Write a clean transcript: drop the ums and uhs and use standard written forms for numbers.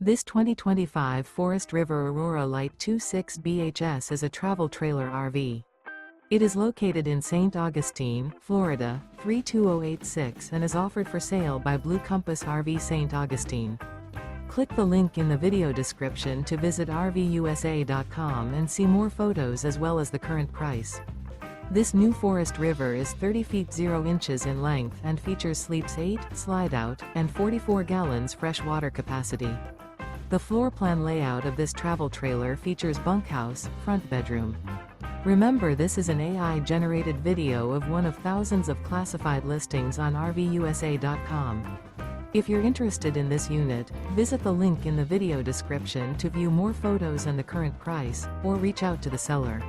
This 2025 Forest River Aurora Light 26 BHS is a travel trailer RV. It is located in St. Augustine, Florida, 32086 and is offered for sale by Blue Compass RV St. Augustine. Click the link in the video description to visit RVUSA.com and see more photos as well as the current price. This new Forest River is 30 feet 0 inches in length and features sleeps 8, slide-out, and 44 gallons fresh water capacity. The floor plan layout of this travel trailer features bunkhouse, front bedroom. Remember, this is an AI-generated video of one of thousands of classified listings on RVUSA.com. If you're interested in this unit, visit the link in the video description to view more photos and the current price, or reach out to the seller.